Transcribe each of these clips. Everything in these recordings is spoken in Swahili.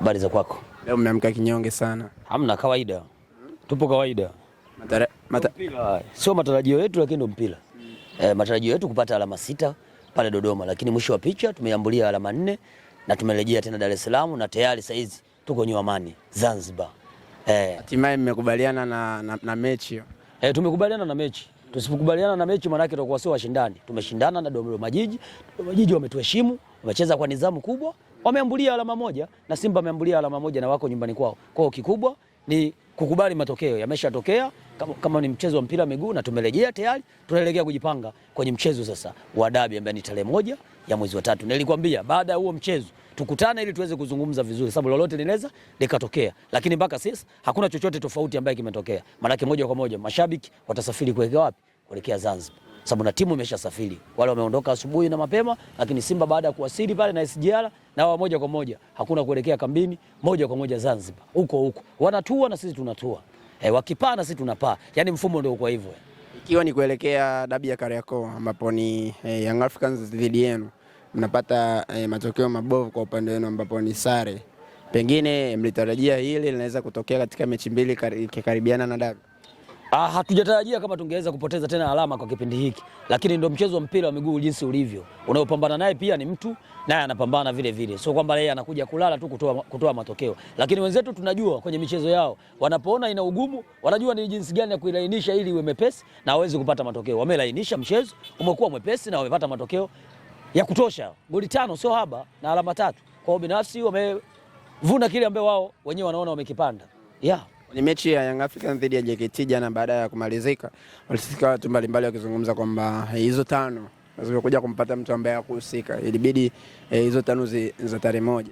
Habari za kwako? Leo mmeamka kinyonge sana. Hamna, kawaida. Tupo kawaida. Mpira sio matarajio yetu, lakini ndo mpira. Matarajio yetu kupata alama 6 pale Dodoma, lakini mwisho wa picha tumeambulia alama 4 na tumerejea tena Dar es Salaam na tayari sasa hizi tuko Nyuamani Zanzibar. Hatimaye mmekubaliana na mechi hiyo. Tumekubaliana na mechi. Tusipokubaliana na mechi maana yake tutakuwa sio washindani. Tumeshindana na Dodoma Jiji. Dodoma Jiji wametuheshimu, wamecheza kwa nidhamu kubwa, wameambulia alama 1 na Simba ameambulia alama 1 na wako nyumbani kwao. Kwa hiyo kikubwa ni kukubali matokeo, yameshatokea kama ni mchezo wa mpira wa miguu na tumerejea tayari, tunaelekea kujipanga kwenye mchezo sasa wa dabi ambaye ni tarehe 1 ya mwezi wa 3. Nilikwambia baada ya huo mchezo tukutane ili tuweze kuzungumza vizuri, sababu lolote linaweza likatokea, lakini mpaka sasa hakuna chochote tofauti ambaye kimetokea. Maana moja kwa moja mashabiki watasafiri kuelekea wapi? Kuelekea Zanzibar, sababu na timu imeshasafiri. Wale wameondoka asubuhi na mapema, lakini Simba baada ya kuwasili pale na SGR na wao moja kwa moja hakuna kuelekea kambini, moja kwa moja Zanzibar. Huko wanatua na sisi tunatua, wakipaa na sisi tunapaa, yani mfumo ndio uko hivyo. Ikiwa ni kuelekea dabi ya Kariakoo ambapo ni Young Africans dhidi yenu, mnapata matokeo mabovu kwa upande wenu ambapo ni sare, pengine mlitarajia hili linaweza kutokea katika mechi mbili kikaribiana na dabi? Hatujatarajia kama tungeweza kupoteza tena alama kwa kipindi hiki, lakini ndio mchezo wa mpira wa miguu jinsi ulivyo. Unayopambana naye pia ni mtu, naye anapambana vile vile. Sio kwamba yeye anakuja kulala tu kutoa matokeo. Lakini wenzetu tunajua kwenye michezo yao, wanapoona ina ugumu, wanajua ni jinsi gani ya kuilainisha ili iwe mepesi na waweze kupata matokeo. Wamelainisha, mchezo umekuwa mwepesi na wamepata matokeo ya kutosha. Goli 5 sio haba na alama 3. Kwa hiyo binafsi wamevuna kile ambacho wao wenyewe wanaona wamekipanda. Ni mechi ya Young Africans dhidi ya JKT jana, baada ya kumalizika walisika watu mbalimbali wakizungumza kwamba hizo 5 zilikuja kumpata mtu ambaye hakuhusika, ilibidi hizo 5 za tarehe 1.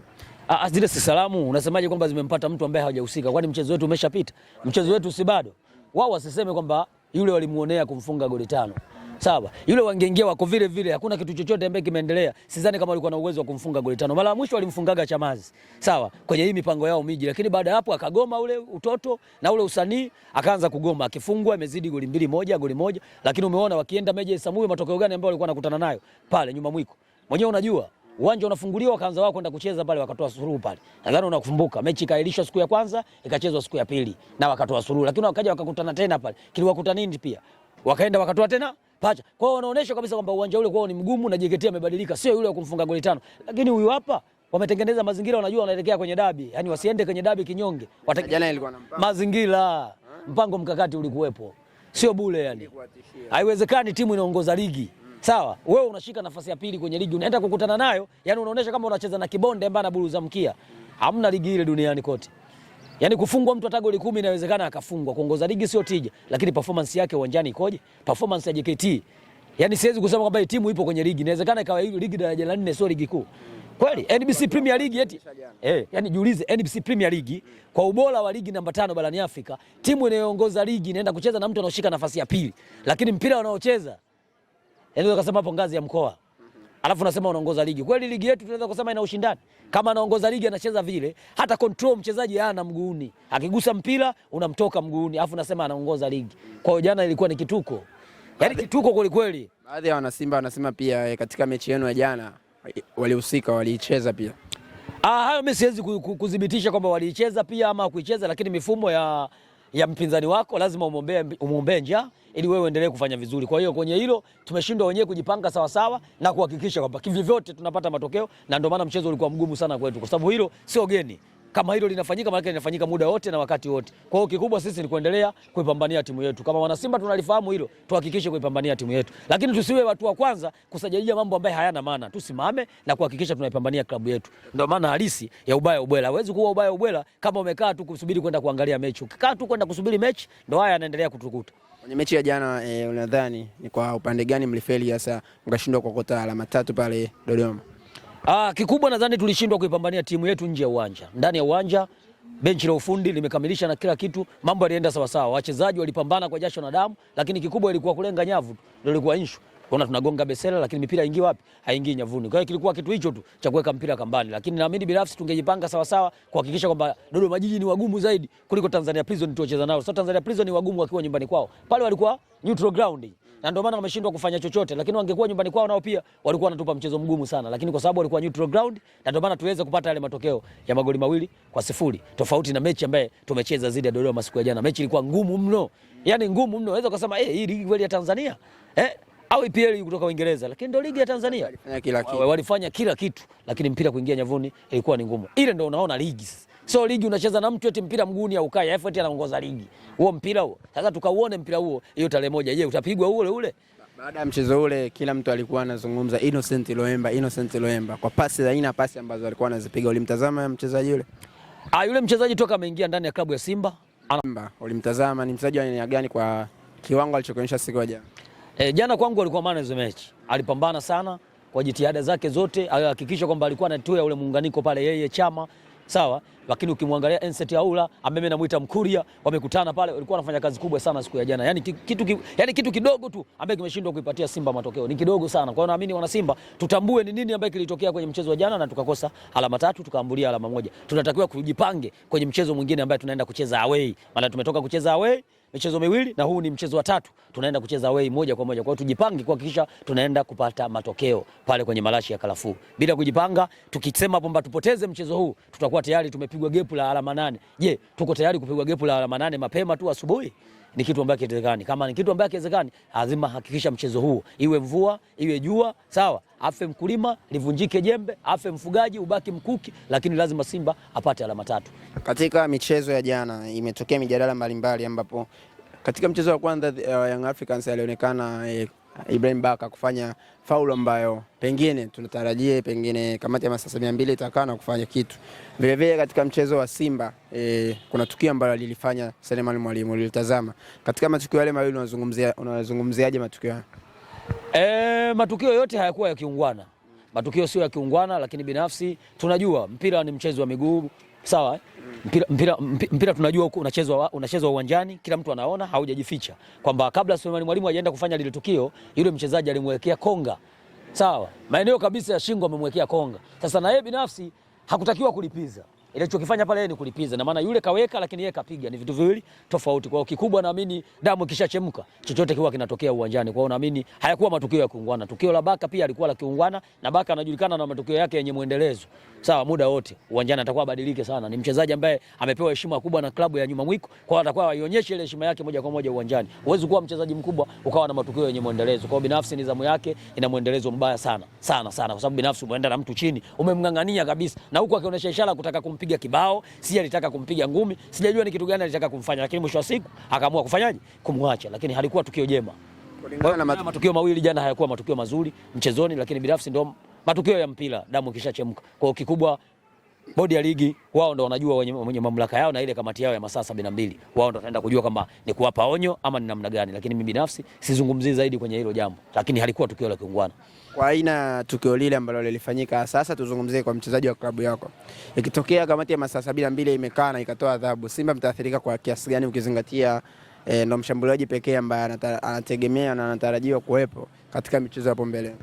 Zile si salamu, unasemaje kwamba zimempata mtu ambaye hajahusika? Kwani mchezo wetu umeshapita? Mchezo wetu si bado? Wao wasiseme kwamba yule walimuonea kumfunga goli 5. Sawa, yule wangeingia wako vile vile, hakuna kitu chochote ambaye kimeendelea. Sidhani kama walikuwa na uwezo wa kumfunga goli 5. Mara mwisho walimfungaga Chamazi. Sawa, kwenye hii mipango yao miji, lakini baada ya hapo akagoma ule utoto na ule usanii, akaanza kugoma, akifungwa imezidi goli 2-1, goli 1, lakini umeona wakienda Meja Samuel matokeo gani ambayo walikuwa wanakutana nayo pale nyuma mwiko. Mwenyewe unajua, uwanja unafunguliwa wakaanza wao kwenda kucheza pale, wakatoa suruhu pale. Nadhani unakumbuka mechi ikailishwa siku ya kwanza, ikachezwa siku ya pili na wakatoa suruhu, lakini wakaja wakakutana tena pale. Kiliwakuta nini pia? Wakaenda wakatoa tena pacha. Kwa hiyo wanaonyesha kabisa kwamba uwanja ule kwao ni mgumu na JKT amebadilika, sio yule wa kumfunga goli 5. Lakini huyu hapa wametengeneza mazingira, wanajua wanaelekea kwenye dabi. Yaani wasiende kwenye dabi kinyonge. Jana ilikuwa na mazingira, mpango mkakati ulikuwepo. Sio bure yani. Haiwezekani timu inaongoza ligi. Sawa, wewe unashika nafasi ya pili kwenye ligi, unaenda kukutana nayo, yani unaonyesha kama unacheza na kibonde ambaye anaburuza mkia. Hamna ligi ile duniani kote. Yaani kufungwa mtu hata goli 10 inawezekana akafungwa. Kuongoza ligi sio tija, lakini performance yake uwanjani ikoje? Performance ya JKT. Yaani siwezi kusema kwamba timu ipo kwenye ligi. Inawezekana ikawa hiyo ligi daraja la 4 sio ligi kuu. Kweli NBC Premier League eti. Yaani jiulize, NBC Premier League kwa ubora wa ligi namba 5 barani Afrika, timu inayoongoza ligi inaenda kucheza na mtu anaoshika nafasi ya pili. Lakini mpira wanaocheza, yaani ukasema hapo ngazi ya mkoa. Alafu unasema unaongoza ligi. Kweli ligi yetu tunaweza kusema ina ushindani? Kama anaongoza ligi anacheza vile, hata control mchezaji hana mguuni. Akigusa mpira unamtoka mguuni, alafu unasema anaongoza ligi. Kwa hiyo jana ilikuwa ni kituko. Yaani kituko kweli kweli. Baadhi ya wanasimba wanasema pia katika mechi yenu ya jana walihusika, waliicheza pia. Hayo mimi siwezi kudhibitisha kwamba waliicheza pia ama kuicheza, lakini mifumo ya mpinzani wako lazima umuombee njaa ili wewe uendelee kufanya vizuri. Kwa hiyo kwenye hilo tumeshindwa wenyewe kujipanga sawa sawa na kuhakikisha kwamba kivyote tunapata matokeo, na ndio maana mchezo ulikuwa mgumu sana kwetu, kwa sababu hilo sio geni. Kama hilo linafanyika maana linafanyika muda wote na wakati wote. Kwa hiyo kikubwa sisi ni kuendelea kuipambania timu yetu. Kama wana Simba tunalifahamu hilo, tuhakikishe kuipambania timu yetu. Lakini tusiwe watu wa kwanza kusajilia mambo ambayo hayana maana. Tusimame na kuhakikisha tunaipambania klabu yetu. Ndio maana halisi ya ubaya ubwela. Huwezi kuwa ubaya ubwela kama umekaa tu kusubiri kwenda kuangalia mechi. Ukikaa tu kwenda kusubiri mechi, ndio haya yanaendelea kutukuta. Kwenye mechi ya jana unadhani ni kwa upande gani mlifeli hasa mkashindwa kuokota alama 3 pale Dodoma? Kikubwa nadhani tulishindwa kuipambania timu yetu nje ya uwanja. Ndani ya uwanja benchi la ufundi limekamilisha na kila kitu, mambo yalienda sawa sawa. Wachezaji walipambana kwa jasho na damu, lakini kikubwa ilikuwa kulenga nyavu ndio ilikuwa issue. Unaona tunagonga besela lakini mipira haingii wapi? Haingii nyavuni. Kwa hiyo kilikuwa kitu hicho tu cha kuweka mpira kambani, lakini naamini binafsi tungejipanga sawa sawa kuhakikisha kwamba Dodoma Jiji ni wagumu zaidi kuliko Tanzania Prison tuocheza nao. Sasa Tanzania Prison ni wagumu wakiwa nyumbani kwao. Pale walikuwa neutral ground. Na ndio maana wameshindwa kufanya chochote, lakini wangekuwa nyumbani kwao nao pia walikuwa wanatupa mchezo mgumu sana, lakini kwa sababu walikuwa neutral ground na ndio maana tuweze kupata yale matokeo ya magoli 2-0, tofauti na mechi ambaye tumecheza zidi ya Dodoma siku ya jana. Mechi ilikuwa ngumu mno. Yaani ngumu mno. Unaweza kusema hii ligi kweli ya Tanzania? Au EPL kutoka Uingereza, lakini ndio ligi ya Tanzania. Walifanya kila kitu, lakini mpira kuingia nyavuni ilikuwa ni ngumu. Ile ndio unaona ligi. So ligi unacheza na mtu eti mpira mguuni au ukai, eti anaongoza ligi. Huo mpira huo. Sasa tukauone mpira huo hiyo tarehe moja. Je, utapigwa ule ule? Baada ya mchezo ule kila mtu alikuwa anazungumza Innocent Loemba kwa pasi aina pasi ambazo alikuwa anazipiga. Ulimtazama mchezaji yule? Yule mchezaji toka ameingia ndani ya klabu ya Simba. Ulimtazama ni mchezaji wa aina gani kwa kiwango alichokuonyesha siku ya jana? Jana kwangu alikuwa man of the match. Alipambana sana kwa jitihada zake zote, alihakikisha kwamba alikuwa anatoa ule muunganiko pale yeye Chama. Sawa, lakini ukimwangalia Enset Aula ambaye namuita Mkuria, wamekutana pale, walikuwa wanafanya kazi kubwa sana siku ya jana. Yaani kitu kidogo tu ambaye kimeshindwa kuipatia Simba matokeo. Ni kidogo sana. Kwa hiyo naamini wana Simba tutambue ni nini ambaye kilitokea kwenye mchezo wa jana na tukakosa alama 3 tukaambulia alama 1. Tunatakiwa kujipange kwenye mchezo mwingine ambaye tunaenda kucheza away. Maana tumetoka kucheza away michezo miwili na huu ni mchezo wa 3 tunaenda kucheza away moja kwa moja. Kwa hiyo tujipange kuhakikisha tunaenda kupata matokeo pale kwenye Malashi ya Karafuu. Bila kujipanga tukisema kwamba tupoteze mchezo huu tutakuwa tayari tumepigwa gepu la alama 8. Je, tuko tayari kupigwa gepu la alama 8 mapema tu asubuhi? Ni kitu ambacho kiwezekani. Kama ni kitu ambacho kiwezekani, lazima hakikisha mchezo huu iwe mvua, iwe jua, sawa? Afe mkulima, livunjike jembe, afe mfugaji, ubaki mkuki, lakini lazima Simba apate alama 3. Katika michezo ya jana imetokea mijadala mbalimbali ambapo katika mchezo wa kwanza Young Africans alionekana Ibrahim Baka kufanya faulu ambayo pengine tunatarajia pengine kamati ya masaa 200 itakaa na kufanya kitu. Vile vile katika mchezo wa Simba kuna tukio ambalo lilifanya Selemani Mwalimu lilitazama. Katika matukio yale mawili unazungumziaje matukio haya? Matukio yote hayakuwa ya kiungwana. Matukio sio ya kiungwana, lakini binafsi tunajua mpira ni mchezo wa miguu, sawa? Mpira tunajua unachezwa uwanjani, kila mtu anaona, haujajificha. Kwamba kabla Selemani Mwalimu hajaenda kufanya lile tukio, yule mchezaji alimwekea konga. Sawa? Maeneo kabisa ya shingo amemwekea konga. Sasa na yeye binafsi hakutakiwa kulipiza. Ile alichokifanya pale ni kulipiza. Na maana yule kaweka lakini yeye kapiga, ni vitu viwili tofauti. Kwa hiyo kikubwa naamini damu ikishachemka chochote kiwa kinatokea uwanjani. Kwa hiyo naamini hayakuwa matukio ya kiungwana. Tukio la Baka pia alikuwa la kiungwana na Baka anajulikana na matukio yake yenye muendelezo. Sawa, muda wote uwanjani atakuwa badilike sana. Ni mchezaji ambaye amepewa heshima kubwa na klabu ya Nyuma Mwiko, kwa hiyo atakuwa aionyeshe ile heshima yake moja kwa moja uwanjani. Huwezi kuwa mchezaji mkubwa ukawa na matukio yenye muendelezo. Kwa hiyo binafsi nidhamu yake ina muendelezo mbaya sana. Sana kwa sababu binafsi umeenda na mtu chini, umemngangania kabisa. Na huko akionyesha ishara kutaka kumpiga kibao, si alitaka kumpiga ngumi, sijajua ni kitu gani alitaka kumfanya, lakini mwisho wa siku akaamua kufanyaje? Kumwacha. Lakini halikuwa tukio jema. Na matukio mawili jana hayakuwa matukio mazuri mchezoni, lakini binafsi ndio matukio ya mpira, damu ikishachemka. Kwa hiyo kikubwa bodi ya ligi wao ndo wanajua wenye mamlaka yao, na ile kamati yao ya masaa 72 wao ndo wataenda kujua kama ni kuwapa onyo ama ni namna gani, lakini mimi binafsi sizungumzii zaidi kwenye hilo jambo, lakini halikuwa tukio la kiungwana. Kwa aina tukio lile ambalo lilifanyika, sasa tuzungumzie kwa mchezaji wa klabu yako. Ikitokea kamati ya masaa 72 imekaa na ikatoa adhabu, Simba mtaathirika kwa kiasi gani ukizingatia ndo mshambuliaji pekee ambaye anategemea na anatarajiwa kuwepo katika michezo hapo mbele?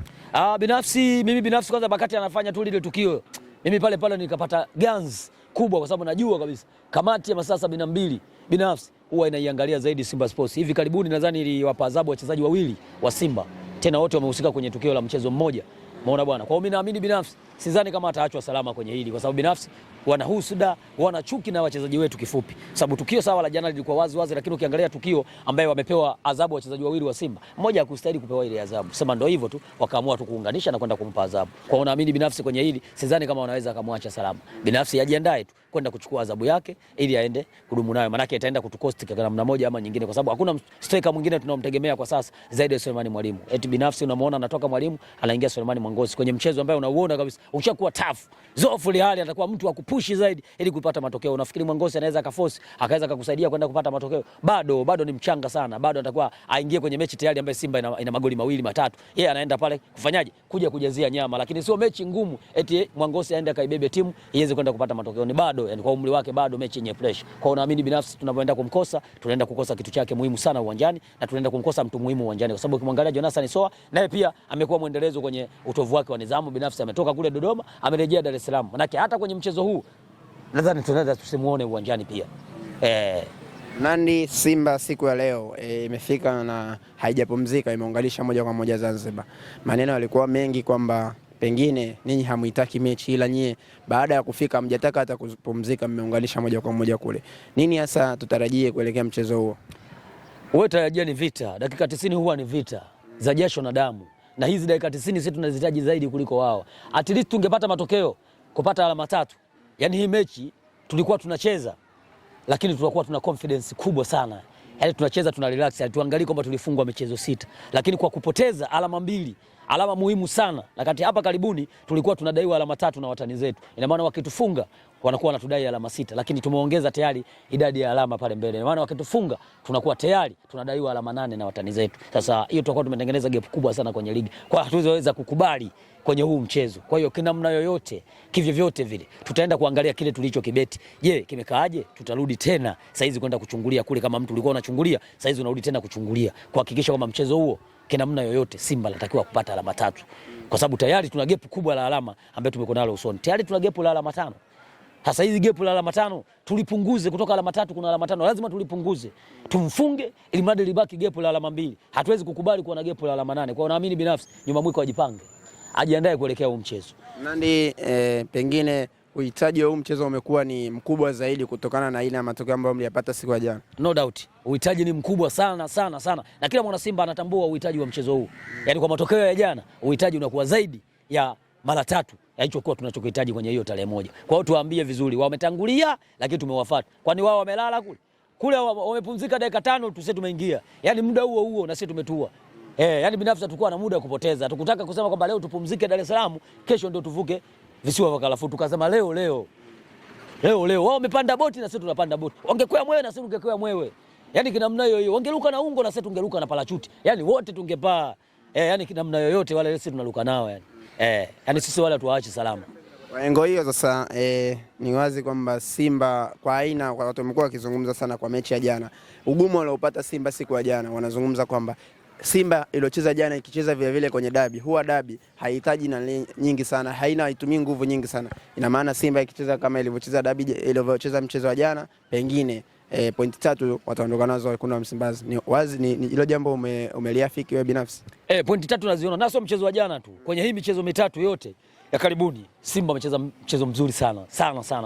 Mimi binafsi kwanza wakati anafanya tu lile tukio, mimi pale nikapata ganzi kubwa, kwa sababu najua kabisa kamati ya masaa 72 binafsi huwa inaiangalia zaidi Simba Sports. Hivi karibuni nadhani iliwapa adhabu wachezaji wawili wa Simba, tena wote wamehusika kwenye tukio la mchezo mmoja. Umeona bwana. Kwa hiyo mimi naamini binafsi sidhani kama ataachwa salama kwenye hili, kwa sababu binafsi wana husuda, wana chuki na wachezaji wetu kifupi. Sababu tukio sawa la jana lilikuwa wazi, lakini ukiangalia tukio ambaye wamepewa adhabu wachezaji wawili wa Simba, mmoja hakustahili kupewa ile adhabu. Sema ndio hivyo tu, wakaamua tu kuunganisha na kwenda kumpa adhabu. Kwa hiyo naamini binafsi kwenye hili sidhani kama wanaweza kumwacha salama. Binafsi ajiandae tu kwenda kuchukua adhabu yake ili aende kudumu nayo, maana yake itaenda kutukosti kwa namna moja ama nyingine, kwa sababu hakuna striker mwingine tunaomtegemea kwa sasa zaidi ya Selemani Mwalimu. Eti binafsi unamuona anatoka Mwalimu anaingia Selemani Mwangosi kwenye mchezo ambao unauona kabisa ushakuwa tough. Zofu hali atakuwa mtu wa kupushi zaidi ili kupata matokeo. Unafikiri Mwangosi anaweza akaforce akaweza kukusaidia kwenda kupata matokeo? Bado ni mchanga sana. Bado atakuwa aingie kwenye mechi tayari ambayo Simba ina magoli 2 matatu. Yeye anaenda pale kufanyaje? Kuja kujazia nyama, lakini sio mechi ngumu eti Mwangosi aende akaibebe timu iweze kwenda kupata matokeo. Ni bado, yani kwa umri wake bado mechi yenye pressure. Kwa unaamini binafsi tunapoenda kumkosa, tunaenda kukosa kitu chake muhimu sana uwanjani na tunaenda kumkosa mtu muhimu uwanjani, kwa sababu ukimwangalia Jonathan Soa naye pia amekuwa mwendelezo kwenye utovu wake wa nidhamu binafsi. Ametoka kule Dodoma, amerejea Dar es Salaam. Manake hata kwenye mchezo huu nadhani tunaweza tusimuone uwanjani pia. Nandi Simba siku ya leo imefika na haijapumzika, imeunganisha moja kwa moja Zanzibar. Maneno yalikuwa mengi kwamba pengine ninyi hamuitaki mechi, ila nyie baada ya kufika mjataka hata kupumzika, mmeunganisha moja kwa moja kule. Nini hasa tutarajie kuelekea mchezo huo? Wewe tarajia ni vita. Dakika 90 huwa ni vita za jasho na damu. Na hizi dakika 90 sisi tunazihitaji zaidi kuliko wao. At least tungepata matokeo, kupata alama 3. Yaani hii mechi tulikuwa tunacheza lakini tulikuwa tuna confidence kubwa sana. Yaani tunacheza tuna relax, tuangalie kwamba tulifungwa michezo 6. Lakini kwa kupoteza alama 2, alama muhimu sana. Na kati hapa karibuni tulikuwa tunadaiwa alama 3 na watani zetu. Ina maana wakitufunga wanakuwa wanatudai alama 6, lakini tumeongeza tayari idadi ya alama pale mbele. Ina maana wakitufunga tunakuwa tayari tunadaiwa alama 8 na watani zetu. Sasa hiyo tutakuwa tumetengeneza gap kubwa sana kwenye ligi. Kwa hatuweza kukubali kwenye huu mchezo. Kwa hiyo kinamna yoyote, kivyo vyote vile, tutaenda kuangalia kile tulicho kibeti. Je, kimekaaje? Tutarudi tena saizi kwenda kuchungulia kule, kama mtu ulikuwa unachungulia, saizi unarudi tena kuchungulia kuhakikisha kwamba mchezo huo kinamna yoyote Simba anatakiwa kupata alama 3. Kwa sababu tayari tuna gap kubwa la alama ambayo tumekuwa nalo usoni. Tayari tuna gap la alama 5. Sasa hizi gap la alama 5 tulipunguze kutoka alama 3 kuna alama 5. Lazima tulipunguze. Tumfunge ili mradi libaki gap la alama 2. Hatuwezi kukubali kuwa na gap la alama 8. Kwa hiyo naamini binafsi nyuma mwiko ajipange, ajiandae kuelekea huu mchezo. Nandi, pengine uhitaji wa huu mchezo umekuwa ni mkubwa zaidi kutokana na aina ya matokeo ambayo mliyapata siku ya jana. No doubt. Uhitaji ni mkubwa sana sana sana. Na kila mwana Simba anatambua uhitaji wa mchezo huu. Yaani kwa matokeo ya jana, uhitaji unakuwa zaidi ya mara 3 ya hicho kwa tunachokuhitaji kwenye hiyo tarehe 1. Kwa hiyo tuwaambie vizuri, wametangulia lakini tumewafuata. Kwani wao wamelala kule? Kule wamepumzika dakika 5 tu, sisi tumeingia. Yaani muda huo huo na sisi tumetua. Yani binafsi tulikuwa na muda wa kupoteza. Tukutaka kusema kwamba leo tupumzike Dar es Salaam, kesho ndio tuvuke visiwa vya Kalafu. Tukasema leo. Wao wamepanda boti na sisi tunapanda boti. Wangekwea mwewe na sisi tungekwea mwewe. Yani kinamna hiyo. Wangeruka na ungo na sisi tungeruka na parachuti. Yani wote tungepaa. Yani kinamna yoyote wale sisi tunaruka nao yani. Yani sisi wala tuwaache salama. Kwa engo hiyo sasa ni wazi kwamba Simba kwa aina kwa watu wamekuwa wakizungumza sana kwa mechi ya jana. Ugumu waliopata Simba siku ya jana, wanazungumza kwamba Simba iliyocheza jana ikicheza vile vile kwenye dabi, huwa dabi haihitaji na nyingi sana, haitumii nguvu nyingi sana. Ina maana Simba ikicheza kama ilivyocheza dabi, ilivyocheza mchezo wa jana, pengine pointi 3 wataondoka nazo wekundu wa Msimbazi. Ni wazi ni hilo jambo umeliafiki wewe binafsi? Pointi 3 naziona, na sio mchezo wa jana tu. Kwenye hii michezo mitatu yote ya karibuni Simba amecheza mchezo mzuri sana.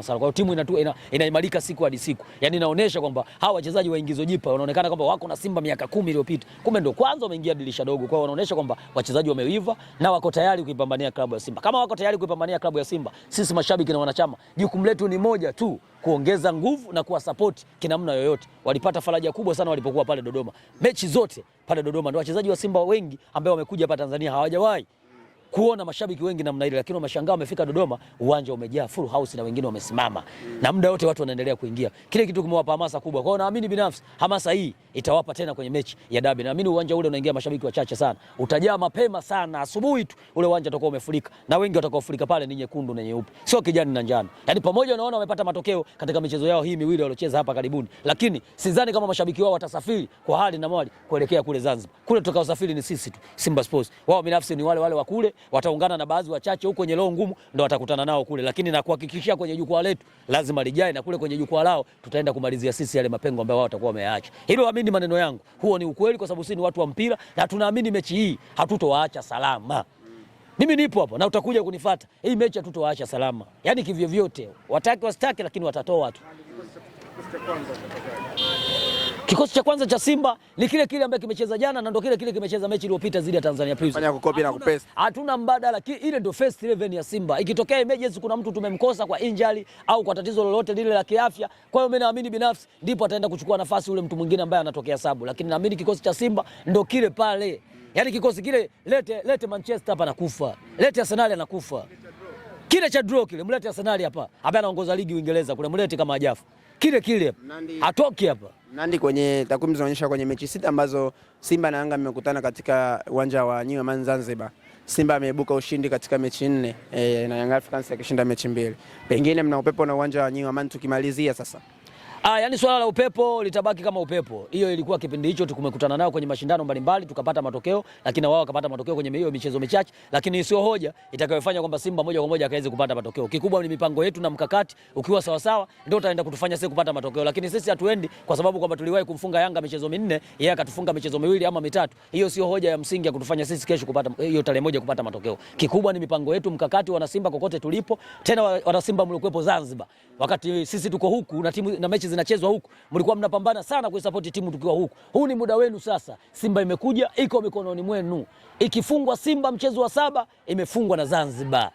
Kwa hiyo timu inaimarika siku hadi siku. Yaani inaonyesha kwamba hawa wachezaji waingizo jipa wanaonekana kwamba wako na Simba miaka 10 iliyopita. Kumbe ndio kwanza wameingia dirisha dogo. Kwa hiyo wanaonyesha kwamba wachezaji wameiva na wako tayari kuipambania klabu ya Simba. Kama wako tayari kuipambania klabu ya Simba, sisi mashabiki na wanachama, jukumu letu ni moja tu, kuongeza nguvu na kuwa support kinamna yoyote. Walipata faraja kubwa sana walipokuwa pale Dodoma. Mechi zote pale Dodoma ndio wachezaji wa Simba wengi ambao wamekuja hapa Tanzania hawajawahi kuona mashabiki wengi namna ile, lakini wameshangaa wamefika Dodoma, uwanja umejaa full house na wengine wamesimama. Na muda wote watu wanaendelea kuingia. Kile kitu kimewapa hamasa kubwa. Kwa hiyo naamini binafsi hamasa hii itawapa tena kwenye mechi ya dabi. Naamini uwanja ule unaingia mashabiki wachache sana. Utajaa mapema sana, asubuhi tu ule uwanja utakuwa umefurika. Na wengi watakaofurika pale ni nyekundu na nyeupe, sio kijani na njano. Yaani pamoja unaona wamepata matokeo katika michezo yao hii miwili waliocheza hapa karibuni, lakini sidhani kama mashabiki wao watasafiri kwa hali na mali kuelekea kule Zanzibar. Kule tutakaosafiri ni sisi tu, Simba Sports. Wao binafsi ni wale wa kule, wataungana na baadhi wachache huko kwenye roho ngumu ndio watakutana nao kule, lakini na kuhakikishia kwenye jukwaa letu lazima lijae, na kule kwenye jukwaa lao tutaenda kumalizia sisi yale mapengo ambayo wao watakuwa wameacha. Hilo amini maneno yangu, huo ni ukweli, kwa sababu sisi ni watu wa mpira na tunaamini mechi hii hatutowaacha salama. Mimi nipo hapo na utakuja kunifuata. Hii mechi hatutowaacha salama. Yaani kivyo vyote, wataki wasitaki, lakini watatoa tu. Kikosi cha kwanza cha Simba ni kile kile ambacho kimecheza jana na ndio kile kile kimecheza mechi iliyopita dhidi ya Tanzania Prisons. Fanya kukopi na kupesa. Hatuna mbadala. Ile ndio first 11 ya Simba. Ikitokea emergency kuna mtu tumemkosa kwa injury au kwa tatizo lolote lile la kiafya, kwa hiyo mimi naamini binafsi ndipo ataenda kuchukua nafasi ule mtu mwingine ambaye anatokea sabu. Lakini naamini kikosi cha Simba ndio kile pale. Yaani kikosi kile lete Manchester hapa nakufa. Lete Arsenal anakufa. Kile cha draw kile mlete Arsenal hapa. Hapa anaongoza ligi Uingereza kule mlete kama hajafu. Kile atoki hapa. Nandi kwenye takwimu zinaonyesha kwenye mechi 6 ambazo Simba na Yanga mmekutana katika uwanja wa New Amaan Zanzibar, Simba ameibuka ushindi katika mechi 4 na Young Africans akishinda mechi 2. Pengine mna upepo na uwanja wa New Amaan tukimalizia sasa. Yani swala la upepo litabaki kama upepo. Hiyo ilikuwa kipindi hicho tukumekutana nao kwenye mashindano mbalimbali tukapata matokeo, lakini wao wakapata matokeo kwenye hiyo michezo michache, lakini sio hoja itakayofanya kwamba Simba moja kwa moja akaweze kupata matokeo. Kikubwa ni mipango yetu na mkakati ukiwa sawa sawa ndio utaenda kutufanya sisi kupata matokeo, lakini sisi hatuendi kwa sababu kwamba tuliwahi kumfunga Yanga michezo 4, yeye akatufunga michezo 2 ama 3. Hiyo sio hoja ya msingi ya kutufanya sisi kesho kupata hiyo tarehe moja kupata matokeo. Kikubwa ni mipango yetu, mkakati wana Simba kokote tulipo. Tena wana Simba mlikuwepo Zanzibar. Wakati sisi tuko huku na timu na mechi zinachezwa huku, mlikuwa mnapambana sana kuisupport timu tukiwa huku. Huu ni muda wenu sasa. Simba imekuja iko mikononi mwenu. Ikifungwa Simba mchezo wa 7 imefungwa na Zanzibar.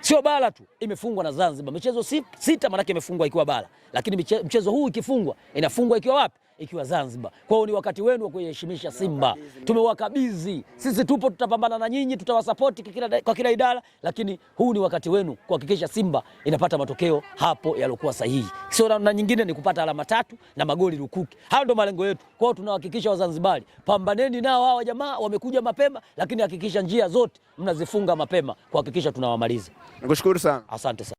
Sio bara tu, imefungwa na Zanzibar. Michezo 6 maana yake imefungwa ikiwa bara. Lakini mchezo huu ikifungwa inafungwa ikiwa wapi? Ikiwa Zanzibar. Kwa hiyo ni wakati wenu wa kuheshimisha Simba. Tumewakabidhi. Sisi tupo tutapambana na nyinyi, tutawasupport kwa kila idara, lakini huu ni wakati wenu kuhakikisha Simba inapata matokeo hapo yaliokuwa sahihi. Sio na nyingine ni kupata alama 3 na magoli lukuki. Hayo ndio malengo yetu. Kwa hiyo tunahakikisha Wazanzibari, pambaneni nao hawa jamaa wamekuja mapema, lakini hakikisha njia zote mnazifunga mapema kuhakikisha tunawamaliza. Nikushukuru sana. Asante sana.